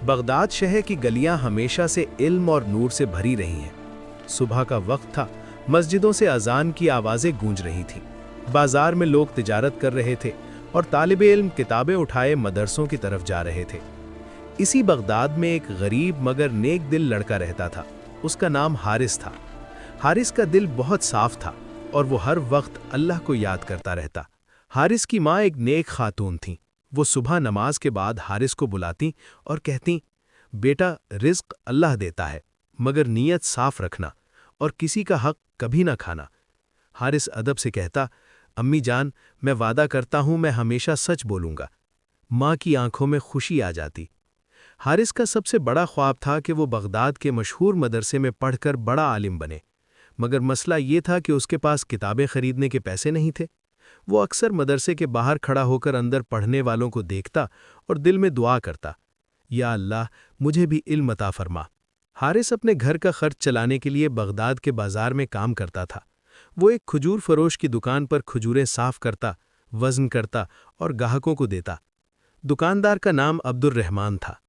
Baghdad शहर की गलियां हमेशा से इल्म और नूर से भरी रही हैं। सुबह का वक्त था, मस्जिदों से अजान की आवाज़ें गूंज रही थीं। बाजार में लोग तिजारत कर रहे थे और तालिबे इल्म किताबें उठाए मदरसों की तरफ जा रहे थे। इसी बगदाद में एक गरीब मगर नेक दिल लड़का रहता था। उसका नाम हारिस था। हारिस का दिल बहुत साफ था और वो हर वक्त अल्लाह को याद करता रहता। हारिस की माँ एक नेक खातून थीं। वो सुबह नमाज के बाद हारिस को बुलाती और कहती, बेटा, रिज़्क अल्लाह देता है, मगर नीयत साफ रखना और किसी का हक कभी ना खाना। हारिस अदब से कहता, अम्मी जान, मैं वादा करता हूं मैं हमेशा सच बोलूंगा। माँ की आंखों में खुशी आ जाती। हारिस का सबसे बड़ा ख्वाब था कि वो बगदाद के मशहूर मदरसे में पढ़कर बड़ा आलिम बने, मगर मसला ये था कि उसके पास किताबें खरीदने के पैसे नहीं थे। वो अक्सर मदरसे के बाहर खड़ा होकर अंदर पढ़ने वालों को देखता और दिल में दुआ करता, या अल्लाह, मुझे भी इल्म अता फरमा। हारिस अपने घर का खर्च चलाने के लिए बगदाद के बाजार में काम करता था। वो एक खजूर फरोश की दुकान पर खजूरें साफ करता, वज़न करता और ग्राहकों को देता। दुकानदार का नाम अब्दुर्रहमान था।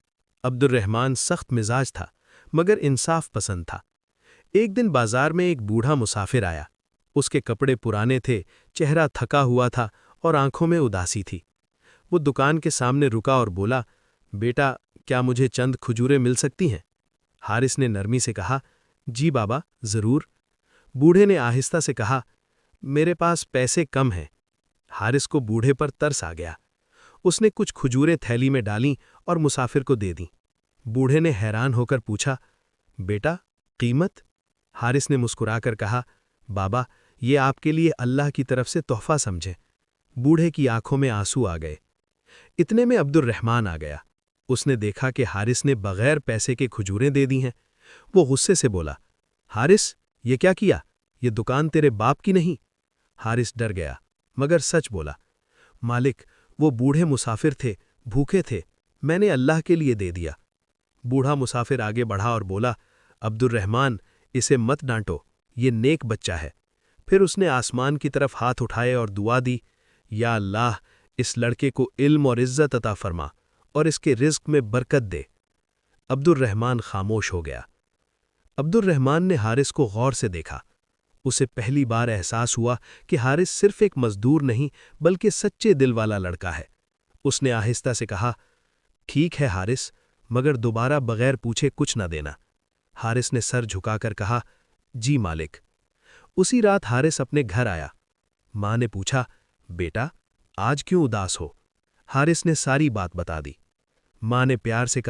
अब्दुर्रहमान सख्त मिजाज था, मगर इंसाफ पसंद था। एक दिन बाजार में एक बूढ़ा मुसाफिर आया। उसके कपड़े पुराने थे, चेहरा थका हुआ था और आंखों में उदासी थी। वो दुकान के सामने रुका और बोला, बेटा, क्या मुझे चंद खजूरें मिल सकती हैं? हारिस ने नरमी से कहा, जी बाबा, ज़रूर। बूढ़े ने आहिस्ता से कहा, मेरे पास पैसे कम हैं। हारिस को बूढ़े पर तरस आ गया। उसने कुछ खजूरें थैली में डालीं और मुसाफिर को दे दीं। बूढ़े ने हैरान होकर पूछा, बेटा, कीमत? हारिस ने मुस्कुराकर कहा, बाबा, ये आपके लिए अल्लाह की तरफ से तोहफा समझें। बूढ़े की आंखों में आंसू आ गए। इतने में अब्दुर्रहमान आ गया। उसने देखा कि हारिस ने बगैर पैसे के खजूरें दे दी हैं। वो गुस्से से बोला, हारिस, ये क्या किया? ये दुकान तेरे बाप की नहीं। हारिस डर गया, मगर सच बोला, मालिक, वो बूढ़े मुसाफिर थे, भूखे थे, मैंने अल्लाह के लिए दे दिया। बूढ़ा मुसाफिर आगे बढ़ा और बोला, अब्दुर्रहमान, इसे मत डांटो, ये नेक बच्चा है। फिर उसने आसमान की तरफ हाथ उठाए और दुआ दी, या अल्लाह, इस लड़के को इल्म और इज्जत अता फरमा और इसके रिज़्क में बरकत दे। अब्दुर्रहमान खामोश हो गया। अब्दुर्रहमान ने हारिस को गौर से देखा। उसे पहली बार एहसास हुआ कि हारिस सिर्फ एक मजदूर नहीं, बल्कि सच्चे दिल वाला लड़का है। उसने आहिस्ता से कहा, ठीक है हारिस, मगर दोबारा बगैर पूछे कुछ न देना। हारिस ने सर झुकाकर कहा, जी मालिक। उसी रात हारिस अपने घर आया। माँ ने पूछा, बेटा, आज क्यों उदास हो? हारिस ने सारी बात बता दी। माँ ने प्यार से कहा,